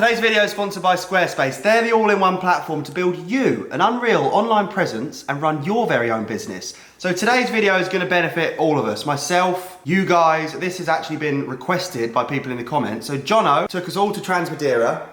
Today's video is sponsored by Squarespace. They're the all-in-one platform to build you an unreal online presence and run your very own business. So today's video is going to benefit all of us, myself, you guys. This has actually been requested by people in the comments. So Jono took us all to Transmadeira.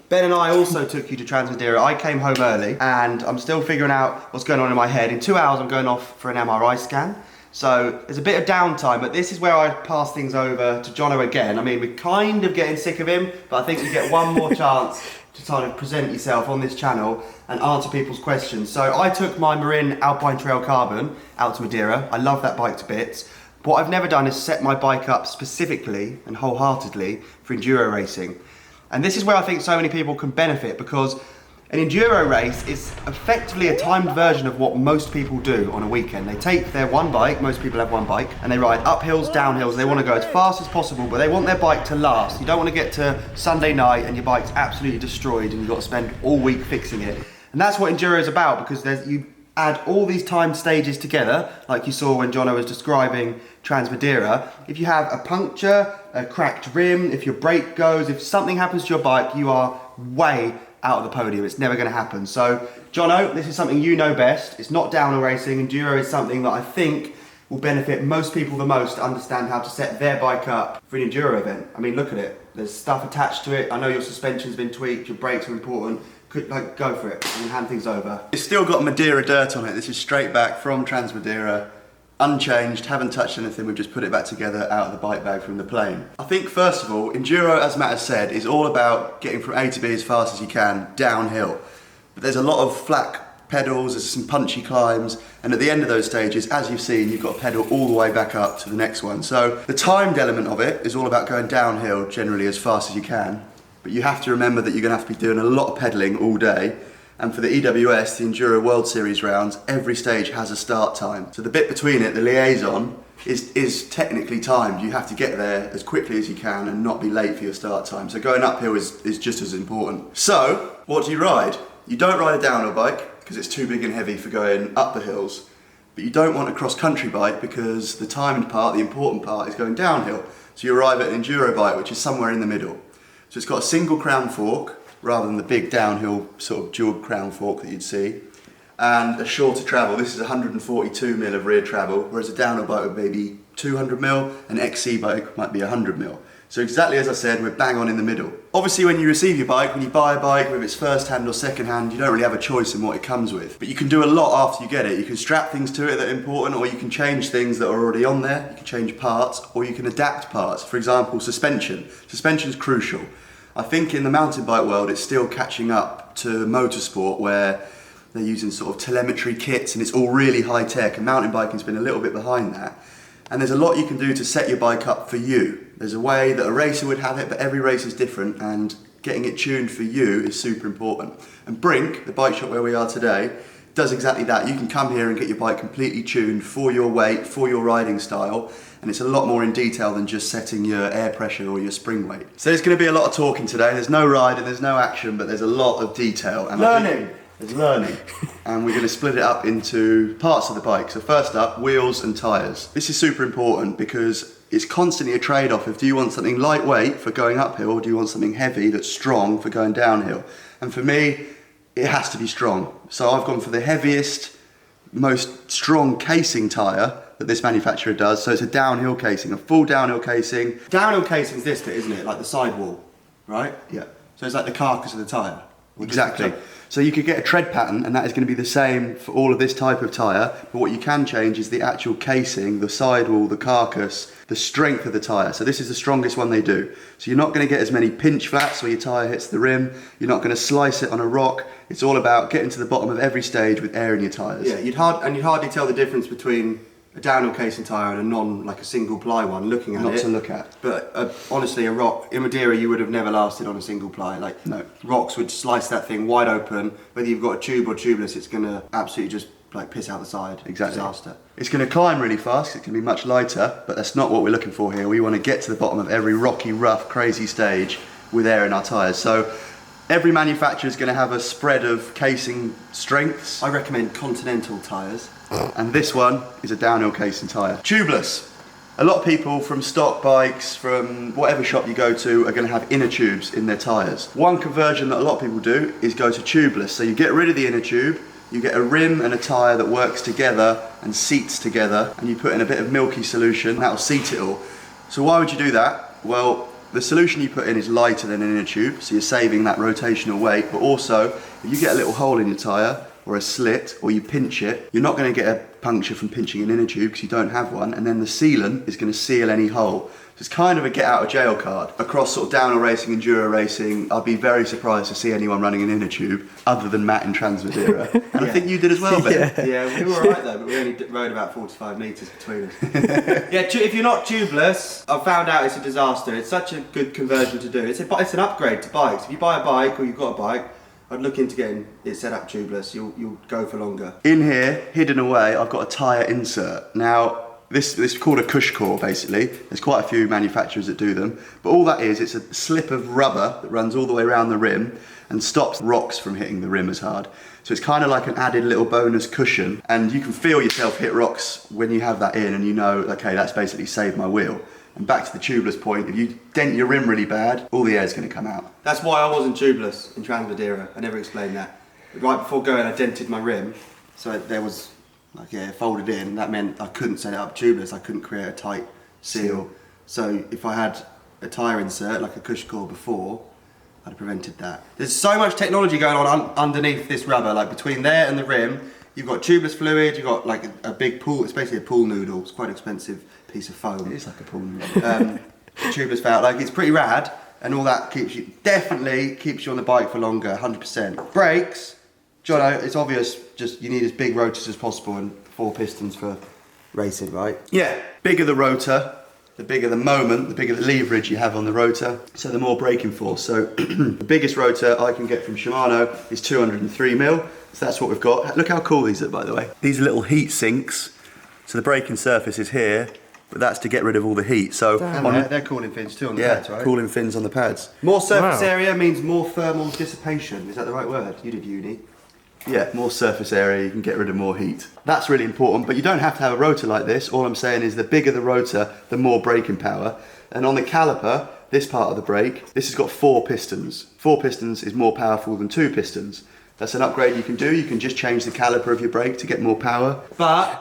Ben and I also took you to Transmadeira. I came home early and I'm still figuring out what's going on in my head. In 2 hours I'm going off for an MRI scan. So there's a bit of downtime, but this is where I pass things over to Jono again. I mean, we're kind of getting sick of him, but I think you get one more chance to kind of present yourself on this channel and answer people's questions. So I took my Marin Alpine Trail Carbon out to Madeira. I love that bike to bits. What I've never done is set my bike up specifically and wholeheartedly for enduro racing. And this is where I think so many people can benefit, because an enduro race is effectively a timed version of what most people do on a weekend. They take their one bike, most people have one bike, and they ride up hills, down hills. They want to go as fast as possible, but they want their bike to last. You don't want to get to Sunday night and your bike's absolutely destroyed and you've got to spend all week fixing it. And that's what enduro is about, because you add all these timed stages together, like you saw when Jono was describing Transmadeira. If you have a puncture, a cracked rim, if your brake goes, if something happens to your bike, you are way out of the podium. It's never going to happen. So Jono, this is something you know best. It's not downhill racing. Enduro is something that I think will benefit most people the most to understand how to set their bike up for an enduro event. I mean, look at it. There's stuff attached to it. I know your suspension's been tweaked, your brakes are important. Go for it and hand things over. It's still got Madeira dirt on it. This is straight back from Transmadeira, unchanged, haven't touched anything. We've just put it back together out of the bike bag from the plane. I think first of all, enduro, as Matt has said, is all about getting from A to B as fast as you can downhill. But there's a lot of flat pedals, there's some punchy climbs, and at the end of those stages, as you've seen, you've got to pedal all the way back up to the next one. So the timed element of it is all about going downhill generally as fast as you can. But you have to remember that you're going to have to be doing a lot of pedalling all day. And for the EWS, the Enduro World Series rounds, every stage has a start time. So the bit between it, the liaison, is technically timed. You have to get there as quickly as you can and not be late for your start time. So going uphill is just as important. So, what do you ride? You don't ride a downhill bike because it's too big and heavy for going up the hills. But you don't want a cross-country bike because the timed part, the important part, is going downhill. So you arrive at an enduro bike, which is somewhere in the middle. So it's got a single crown fork, rather than the big downhill sort of dual crown fork that you'd see, and a shorter travel. This is 142mm of rear travel, whereas a downhill bike would maybe 200mm, an XC bike might be 100mm. So exactly as I said, we're bang on in the middle. Obviously when you receive your bike, when you buy a bike, whether it's first hand or second hand, you don't really have a choice in what it comes with. But you can do a lot after you get it. You can strap things to it that are important, or you can change things that are already on there. You can change parts, or you can adapt parts. For example, suspension. Suspension's crucial. I think in the mountain bike world, it's still catching up to motorsport, where they're using sort of telemetry kits and it's all really high tech, and mountain biking's been a little bit behind that. And there's a lot you can do to set your bike up for you. There's a way that a racer would have it, but every race is different, and getting it tuned for you is super important. And Brink, the bike shop where we are today, does exactly that. You can come here and get your bike completely tuned for your weight, for your riding style, and it's a lot more in detail than just setting your air pressure or your spring weight. So there's going to be a lot of talking today. There's no ride and there's no action, but there's a lot of detail. And there's learning. And we're going to split it up into parts of the bike. So first up, wheels and tyres. This is super important because it's constantly a trade-off of, do you want something lightweight for going uphill, or do you want something heavy that's strong for going downhill? And for me, it has to be strong. So I've gone for the heaviest, most strong casing tyre that this manufacturer does. So it's a downhill casing, a full downhill casing. Downhill casing is this bit, isn't it? Like the sidewall, right? Yeah. So it's like the carcass of the tyre. Exactly. So you could get a tread pattern, and that is going to be the same for all of this type of tyre, but what you can change is the actual casing, the sidewall, the carcass, the strength of the tyre. So this is the strongest one they do. So you're not going to get as many pinch flats where your tyre hits the rim, you're not going to slice it on a rock. It's all about getting to the bottom of every stage with air in your tyres. Yeah, you'd hardly tell the difference between a downhill casing tyre and a single ply one looking at it. Not to look at. But honestly, a rock, in Madeira you would have never lasted on a single ply. Like, no. Rocks would slice that thing wide open. Whether you've got a tube or tubeless, it's going to absolutely just like piss out the side. Exactly. Disaster. It's going to climb really fast, it's going to be much lighter, but that's not what we're looking for here. We want to get to the bottom of every rocky, rough, crazy stage with air in our tyres. So every manufacturer is going to have a spread of casing strengths. I recommend Continental tyres. And this one is a downhill casing tyre. Tubeless. A lot of people from stock bikes, from whatever shop you go to, are going to have inner tubes in their tyres. One conversion that a lot of people do is go to tubeless. So you get rid of the inner tube, you get a rim and a tyre that works together and seats together, and you put in a bit of milky solution, that'll seat it all. So why would you do that? Well, the solution you put in is lighter than an inner tube, so you're saving that rotational weight, but also, if you get a little hole in your tyre, or a slit, or you pinch it, you're not going to get a puncture from pinching an inner tube because you don't have one, and then the sealant is going to seal any hole. So it's kind of a get out of jail card. Across sort of downhill racing, enduro racing, I'd be very surprised to see anyone running an inner tube other than Matt in Trans-Madeira. And I think you did as well, Ben. Yeah, we were alright though, but we only rode about 45 metres between us. Yeah, if you're not tubeless, I've found out it's a disaster. It's such a good conversion to do. It's an upgrade to bikes. If you buy a bike or you've got a bike, I'd look into getting it set up tubeless. You'll go for longer. In here, hidden away, I've got a tyre insert. Now, this is called a cush core, basically. There's quite a few manufacturers that do them. But all that is, it's a slip of rubber that runs all the way around the rim and stops rocks from hitting the rim as hard. So it's kind of like an added little bonus cushion. And you can feel yourself hit rocks when you have that in, and you know, okay, that's basically saved my wheel. And back to the tubeless point, if you dent your rim really bad, all the air's going to come out. That's why I wasn't tubeless in Trans-Madeira. I never explained that. Right before going, I dented my rim, so there was, like, yeah, folded in. That meant I couldn't set it up tubeless. I couldn't create a tight seal. So if I had a tyre insert, like a cush core before, I'd have prevented that. There's so much technology going on underneath this rubber, like between there and the rim. You've got tubeless fluid, you've got like a big pool, it's basically a pool noodle. It's quite an expensive piece of foam. It is like a pool noodle. Tubeless valve, like it's pretty rad, and all that definitely keeps you on the bike for longer, 100%. Brakes, Jono, it's obvious, just you need as big rotors as possible and 4 pistons for racing, right? Yeah, bigger the rotor, the bigger the moment, the bigger the leverage you have on the rotor, so the more braking force. So the biggest rotor I can get from Shimano is 203mm. So that's what we've got. Look how cool these are, by the way. These are little heat sinks. So the braking surface is here, but that's to get rid of all the heat. So they're cooling fins too on the pads, right? Yeah, cooling fins on the pads. More surface area means more thermal dissipation. Is that the right word? You did uni. Yeah, more surface area, you can get rid of more heat. That's really important, but you don't have to have a rotor like this. All I'm saying is the bigger the rotor, the more braking power. And on the caliper, this part of the brake, this has got 4 pistons. 4 pistons is more powerful than 2 pistons. That's an upgrade you can do. You can just change the caliper of your brake to get more power. But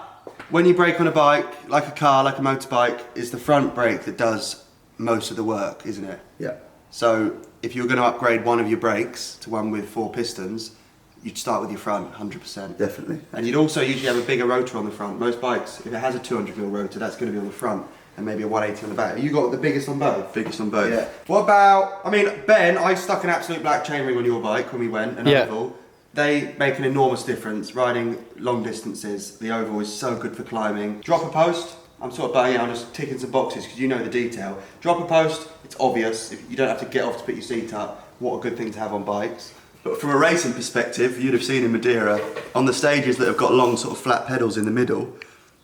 when you brake on a bike, like a car, like a motorbike, it's the front brake that does most of the work, isn't it? Yeah. So if you're going to upgrade one of your brakes to one with 4 pistons, you'd start with your front, 100%. Definitely. And you'd also usually have a bigger rotor on the front. Most bikes, if it has a 200mm rotor, that's going to be on the front, and maybe a 180 on the back. You got the biggest on both? Biggest on both. Yeah. What about, I mean, Ben, I stuck an absolute black chainring on your bike when we went, an oval. They make an enormous difference, riding long distances. The oval is so good for climbing. Drop a post, I'm sort of banging on, just ticking some boxes because you know the detail. Drop a post, it's obvious. If you don't have to get off to put your seat up. What a good thing to have on bikes. But from a racing perspective, you'd have seen in Madeira, on the stages that have got long sort of flat pedals in the middle,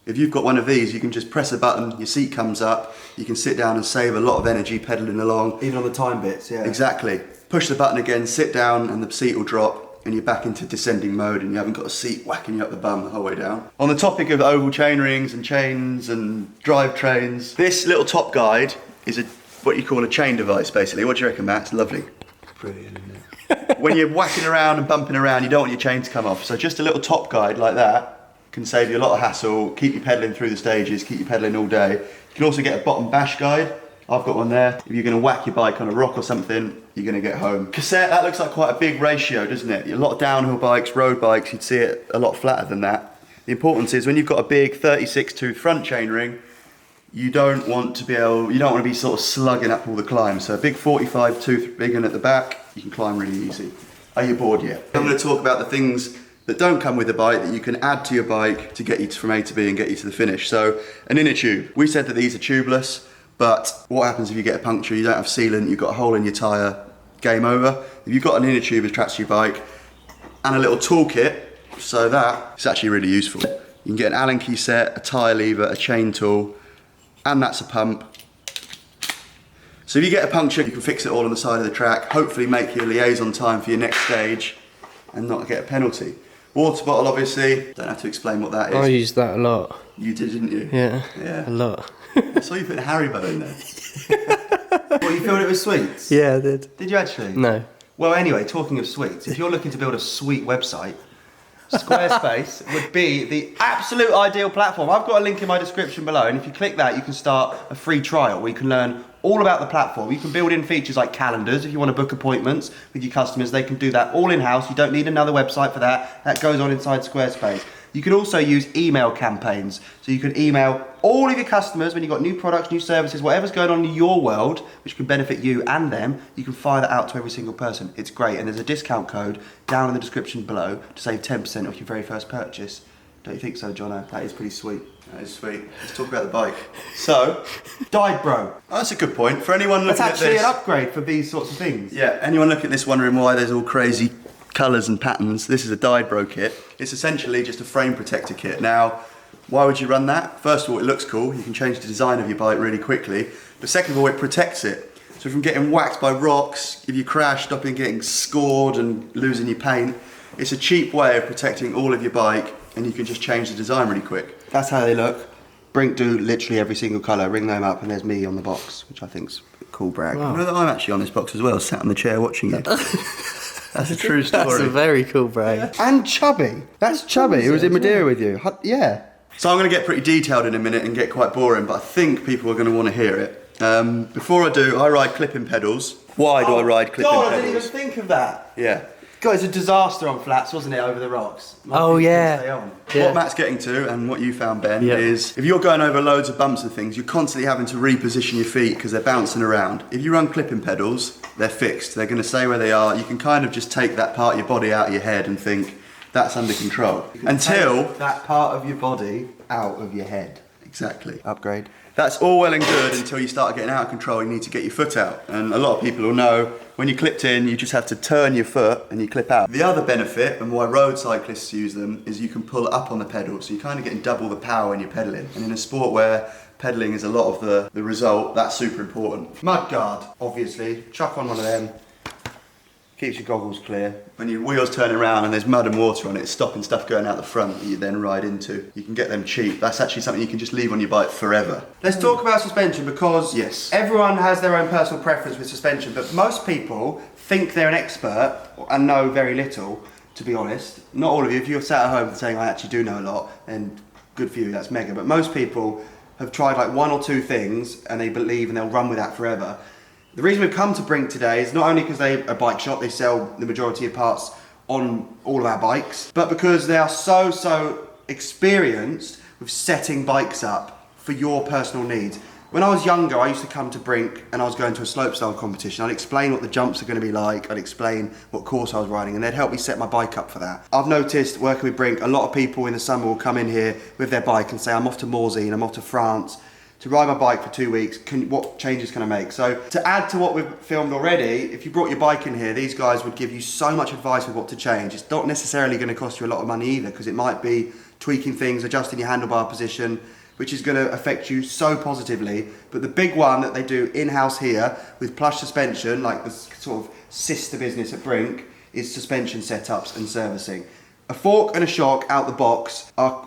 if you've got one of these, you can just press a button, your seat comes up, you can sit down and save a lot of energy pedalling along. Even on the time bits, yeah. Exactly. Push the button again, sit down, and the seat will drop, and you're back into descending mode, and you haven't got a seat whacking you up the bum the whole way down. On the topic of oval chain rings and chains and drivetrains, this little top guide is what you call a chain device, basically. What do you reckon, Matt? It's lovely. Brilliant, isn't it? When you're whacking around and bumping around, you don't want your chain to come off. So just a little top guide like that can save you a lot of hassle, keep you pedaling through the stages, keep you pedaling all day. You can also get a bottom bash guide. I've got one there. If you're going to whack your bike on a rock or something, you're going to get home. Cassette, that looks like quite a big ratio, doesn't it? A lot of downhill bikes, road bikes, you'd see it a lot flatter than that. The importance is when you've got a big 36 tooth front chainring, you don't want to be sort of slugging up all the climbs. So a big 45 tooth big one at the back, you can climb really easy. Are you bored yet? I'm going to talk about the things that don't come with the bike that you can add to your bike to get you from A to B and get you to the finish. So an inner tube. We said that these are tubeless, but what happens if you get a puncture, you don't have sealant, you've got a hole in your tyre, game over. If you've got an inner tube attached to your bike and a little toolkit, so that it's actually really useful. You can get an Allen key set, a tyre lever, a chain tool, and that's a pump. So if you get a puncture, you can fix it all on the side of the track, hopefully make your liaison time for your next stage and not get a penalty. Water bottle, obviously, don't have to explain what that is. I used that a lot. You did, didn't you? Yeah, a lot. I saw you putting Haribo in there. What, you filled it with sweets? Yeah, I did. Did you actually? No. Well, anyway, talking of sweets, if you're looking to build a sweet website, Squarespace would be the absolute ideal platform. I've got a link in my description below, and if you click that, you can start a free trial where you can learn all about the platform. You can build in features like calendars. If you want to book appointments with your customers, they can do that all in-house. You don't need another website for that. That goes on inside Squarespace. You can also use email campaigns. So you can email all of your customers when you've got new products, new services, whatever's going on in your world, which can benefit you and them, you can fire that out to every single person. It's great. And there's a discount code down in the description below to save 10% off your very first purchase. Don't you think so, Jono? That is pretty sweet. That is sweet. Let's talk about the bike. So, Died Bro. Oh, that's a good point. For anyone looking That's at actually this... an upgrade for these sorts of things. Yeah, anyone looking at this wondering why there's all crazy colours and patterns, this is a Died Bro kit. It's essentially just a frame protector kit. Now, why would you run that? First of all, it looks cool. You can change the design of your bike really quickly. But second of all, it protects it. So from getting whacked by rocks, if you crash, stopping getting scored and losing your paint, it's a cheap way of protecting all of your bike, and you can just change the design really quick. That's how they look. Brink do literally every single colour. Ring them up and there's me on the box, which I think's a cool brag. You know that I'm actually on this box as well, sat on the chair watching you. That's a true story. That's a very cool brag. And Chubby. That's Chubby, who was in Madeira with you. Yeah. So I'm going to get pretty detailed in a minute and get quite boring, but I think people are going to want to hear it. Before I do, I ride clipping pedals. Why do I ride clipping God, pedals? I didn't even think of that. Yeah. God, it's a disaster on flats, wasn't it, over the rocks? Oh, yeah. Yeah. What Matt's getting to, and what you found, Ben, Yeah. is if you're going over loads of bumps and things, you're constantly having to reposition your feet because they're bouncing around. If you run clipping pedals, they're fixed. They're going to stay where they are. You can kind of just take that part of your body out of your head and think, that's under control. Until... Take that part of your body out of your head. Exactly. Upgrade. That's all well and good until you start getting out of control. You need to get your foot out. And a lot of people will know when you're clipped in, you just have to turn your foot and you clip out. The other benefit, and why road cyclists use them, is you can pull up on the pedal. So you're kind of getting double the power when you're pedaling. And in a sport where pedaling is a lot of the result, that's super important. Mudguard, obviously. Chuck on one of them. Keeps your goggles clear. When your wheels turn around and there's mud and water on it, it's stopping stuff going out the front that you then ride into. You can get them cheap. That's actually something you can just leave on your bike forever. Let's talk about suspension because Yes. everyone has their own personal preference with suspension, but most people think they're an expert and know very little, to be honest. Not all of you. If you're sat at home saying, I actually do know a lot, then good for you, that's mega. But most people have tried like one or two things and they believe and they'll run with that forever. The reason we've come to Brink today is not only because they're a bike shop, they sell the majority of parts on all of our bikes, but because they are so experienced with setting bikes up for your personal needs. When I was younger, I used to come to Brink and I was going to a slopestyle competition. I'd explain what the jumps are going to be like, I'd explain what course I was riding, and they'd help me set my bike up for that. I've noticed working with Brink, a lot of people in the summer will come in here with their bike and say, I'm off to Morzine, I'm off to France, to ride my bike for 2 weeks, what changes can I make? So to add to what we've filmed already, if you brought your bike in here, these guys would give you so much advice with what to change. It's not necessarily going to cost you a lot of money either, because it might be tweaking things, adjusting your handlebar position, which is going to affect you so positively. But the big one that they do in-house here with plush suspension, like the sort of sister business at Brink, is suspension setups and servicing. A fork and a shock out the box are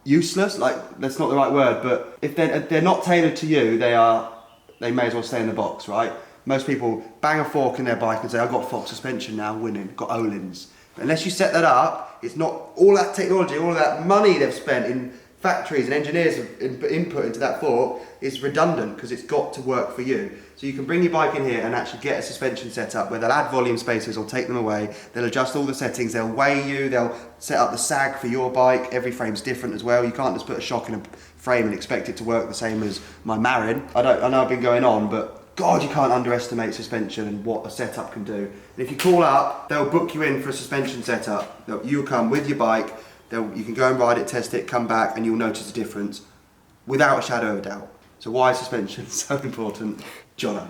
useless, like that's not the right word, but if they're not tailored to you, they may as well stay in the box, right? Most people bang a fork in their bike and say, I've got Fox suspension now, winning, got Öhlins. But unless you set that up, it's not all that technology, all that money they've spent in factories and engineers have input into that fork is redundant because it's got to work for you. So you can bring your bike in here and actually get a suspension set up where they'll add volume spacers or take them away. They'll adjust all the settings, they'll weigh you, they'll set up the sag for your bike. Every frame's different as well. You can't just put a shock in a frame and expect it to work the same as my Marin. I know I've been going on, but God, you can't underestimate suspension and what a setup can do. And if you call up, they'll book you in for a suspension setup. You'll come with your bike, you can go and ride it, test it, come back, and you'll notice a difference without a shadow of a doubt. So why is suspension so important? Jono.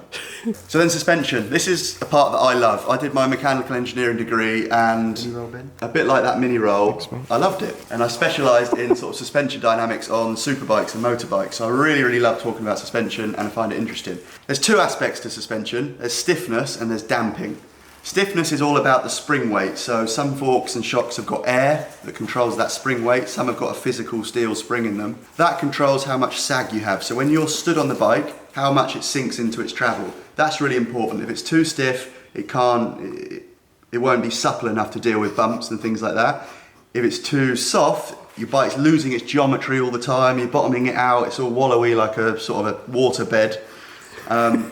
So then suspension. This is a part that I love. I did my mechanical engineering degree and Mini roll, Ben? a bit like that mini roll, I loved it. And I specialised in sort of suspension dynamics on superbikes and motorbikes. So I really love talking about suspension and I find it interesting. There's two aspects to suspension. There's stiffness and there's damping. Stiffness is all about the spring weight. So some forks and shocks have got air that controls that spring weight. Some have got a physical steel spring in them. That controls how much sag you have. So when you're stood on the bike, how much it sinks into its travel. That's really important. If it's too stiff, it won't be supple enough to deal with bumps and things like that. If it's too soft, your bike's losing its geometry all the time, you're bottoming it out, it's all wallowy like a sort of a water bed.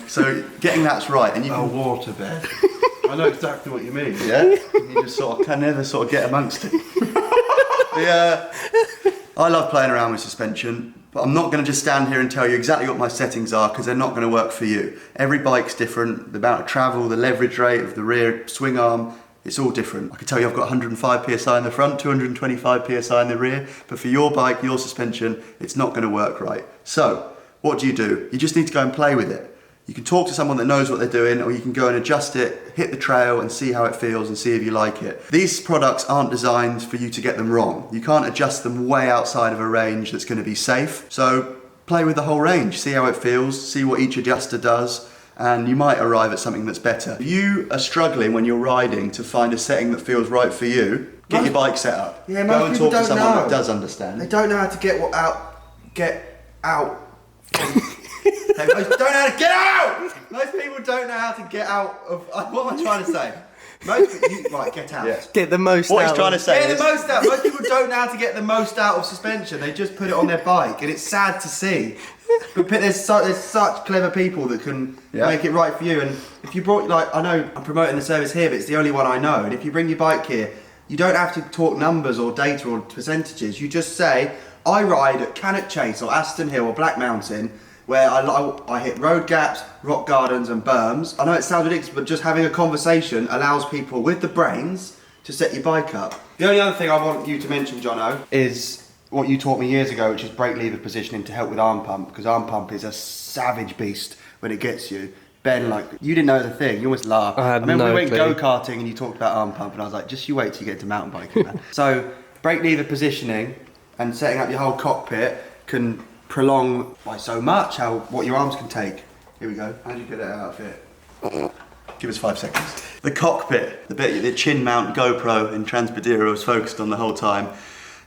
So getting that's right. And you A water bed. I know exactly what you mean. yeah, you just sort of can never sort of get amongst it. I love playing around with suspension, but I'm not going to just stand here and tell you exactly what my settings are because they're not going to work for you. Every bike's different, the amount of travel, the leverage rate of the rear swing arm, it's all different. I can tell you I've got 105 psi in the front, 225 psi in the rear, but for your bike, your suspension, it's not going to work right. So, what do? You just need to go and play with it. You can talk to someone that knows what they're doing, or you can go and adjust it, hit the trail and see how it feels and see if you like it. These products aren't designed for you to get them wrong. You can't adjust them way outside of a range that's going to be safe. So play with the whole range, see how it feels, see what each adjuster does, and you might arrive at something that's better. If you are struggling when you're riding to find a setting that feels right for you, get your bike set up. Yeah, go most and people talk to don't someone know. that does understand. They don't know how to get out. They don't know how to get out! Most people don't know how to get out of... What am I trying to say? Right, get out. Yeah. Get the most What out he's trying to say Get is... the most out. Most people don't know how to get the most out of suspension. They just put it on their bike, and it's sad to see. But there's such clever people that can make it right for you. And if you brought, like, I know I'm promoting the service here, but it's the only one I know. And if you bring your bike here, you don't have to talk numbers or data or percentages. You just say, I ride at Cannock Chase or Aston Hill or Black Mountain, where I hit road gaps, rock gardens and berms. I know it sounds ridiculous, but just having a conversation allows people with the brains to set your bike up. The only other thing I want you to mention, Jono, is what you taught me years ago, which is brake lever positioning to help with arm pump, because arm pump is a savage beast when it gets you. Ben, like, you didn't know the thing, you almost laughed. I had remember no we went clue. go-karting and you talked about arm pump, and I was like, just you wait till you get to mountain biking, man. So, brake lever positioning and setting up your whole cockpit can prolong by so much what your arms can take. Here we go. How do you get it out of it? Give us 5 seconds. The cockpit, the bit the chin mount GoPro in Transpodero was focused on the whole time.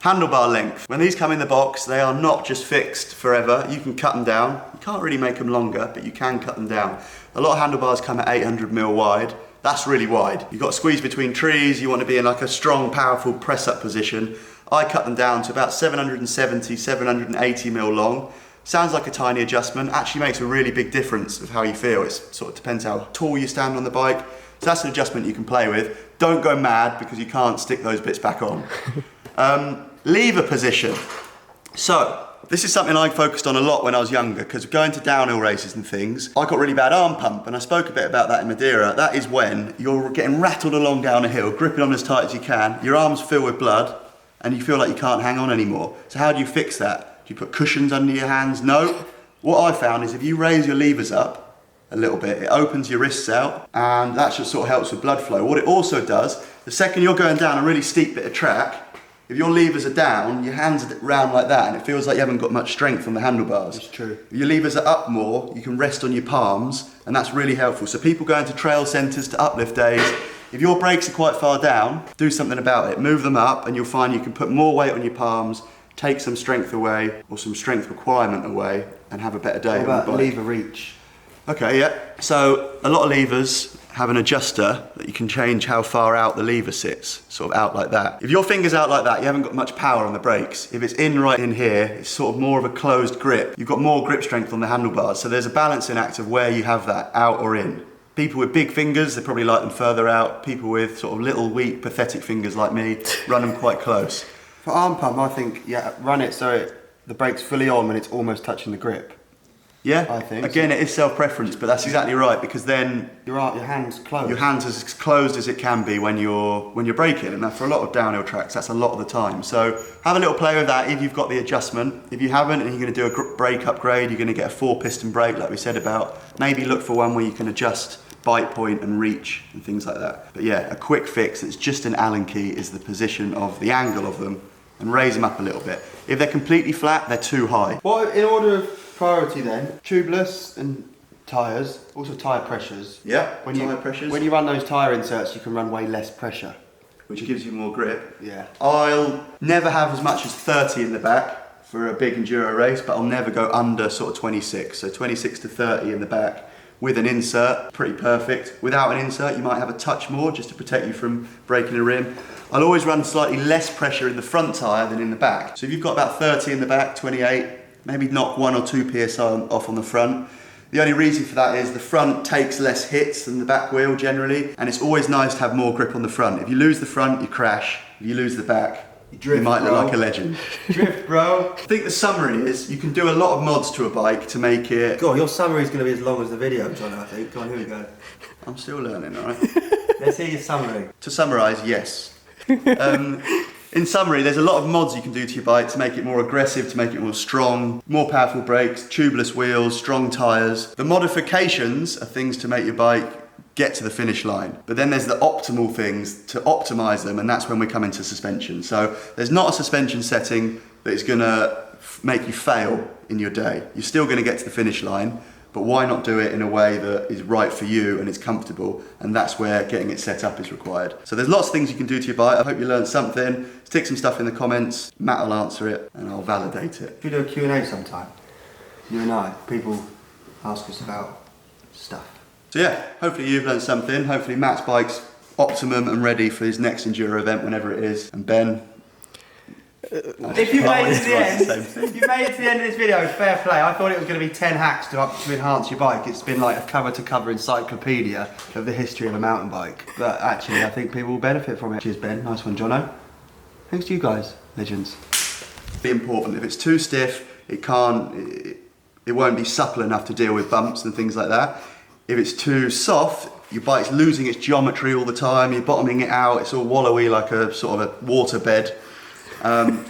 Handlebar length. When these come in the box, they are not just fixed forever. You can cut them down. You can't really make them longer, but you can cut them down. A lot of handlebars come at 800mm wide. That's really wide. You've got to squeeze between trees. You want to be in like a strong, powerful press-up position. I cut them down to about 770, 780mm long. Sounds like a tiny adjustment, actually makes a really big difference of how you feel. It sort of depends how tall you stand on the bike. So that's an adjustment you can play with. Don't go mad because you can't stick those bits back on. Lever position. So, this is something I focused on a lot when I was younger, because going to downhill races and things, I got really bad arm pump, and I spoke a bit about that in Madeira. That is when you're getting rattled along down a hill, gripping on as tight as you can, your arms fill with blood, and you feel like you can't hang on anymore. So how do you fix that? Do you put cushions under your hands? No. What I found is if you raise your levers up a little bit, it opens your wrists out, and that just sort of helps with blood flow. What it also does, the second you're going down a really steep bit of track, if your levers are down, your hands are round like that, and it feels like you haven't got much strength on the handlebars. It's true. If your levers are up more, you can rest on your palms, and that's really helpful. So people going to trail centres, to uplift days, if your brakes are quite far down, do something about it. Move them up, and you'll find you can put more weight on your palms, take some strength away, or some strength requirement away, and have a better day. What about on the bike. lever reach? Okay, yeah. So a lot of levers have an adjuster that you can change how far out the lever sits, sort of out like that. If your finger's out like that, you haven't got much power on the brakes. If it's in right in here, it's sort of more of a closed grip. You've got more grip strength on the handlebars, so there's a balancing act of where you have that, out or in. People with big fingers, they probably like them further out. People with sort of little, weak, pathetic fingers like me, run them quite close. For arm pump, I think, run it so the brake's fully on when it's almost touching the grip. Yeah, I think again, it is self-preference, but that's exactly right, because then Your hand's closed. your hand's as closed as it can be when you're braking, and that for a lot of downhill tracks, that's a lot of the time. So have a little play with that if you've got the adjustment. If you haven't, and you're going to do a brake upgrade, you're going to get a 4-piston brake, like we said about. Maybe look for one where you can adjust bite point and reach and things like that. But yeah, a quick fix that's just an Allen key is the position of the angle of them, and raise them up a little bit. If they're completely flat, they're too high. Well, in order of priority then, tubeless and tyres, also tyre pressures. Yeah, When pressures. When you run those tyre inserts, you can run way less pressure. Which gives you more grip. Yeah. I'll never have as much as 30 in the back for a big enduro race, but I'll never go under sort of 26. So 26 to 30 in the back with an insert, pretty perfect. Without an insert, you might have a touch more just to protect you from breaking a rim. I'll always run slightly less pressure in the front tyre than in the back. So if you've got about 30 in the back, 28, maybe knock 1 or 2 PSI off on the front. The only reason for that is the front takes less hits than the back wheel generally, and it's always nice to have more grip on the front. If you lose the front, you crash. If you lose the back, you might look like a legend. Drift, bro. I think the summary is you can do a lot of mods to a bike to make it... God, your summary is going to be as long as the video, John, I think. Go on, here we go. I'm still learning, alright? Let's hear your summary. To summarise, yes. In summary, there's a lot of mods you can do to your bike to make it more aggressive, to make it more strong, more powerful brakes, tubeless wheels, strong tyres. The modifications are things to make your bike get to the finish line. But then there's the optimal things to optimise them, and that's when we come into suspension. So there's not a suspension setting that is going to make you fail in your day. You're still going to get to the finish line, but why not do it in a way that is right for you and is comfortable? And that's where getting it set up is required. So there's lots of things you can do to your bike. I hope you learned something. Stick some stuff in the comments. Matt will answer it and I'll validate it. If we do a Q&A sometime, you and I, people ask us about stuff. So yeah, hopefully you've learned something. Hopefully Matt's bike's optimum and ready for his next enduro event, whenever it is. And Ben, If you made it to the end, if you made it to the end of this video, fair play. I thought it was going to be 10 hacks to enhance your bike. It's been like a cover-to-cover encyclopedia of the history of a mountain bike. But actually, I think people will benefit from it. Cheers, Ben. Nice one, Jono. Thanks to you guys, legends. be important. If it's too stiff, it won't be supple enough to deal with bumps and things like that. If it's too soft, your bike's losing its geometry all the time, you're bottoming it out, it's all wallowy like a sort of a water bed. So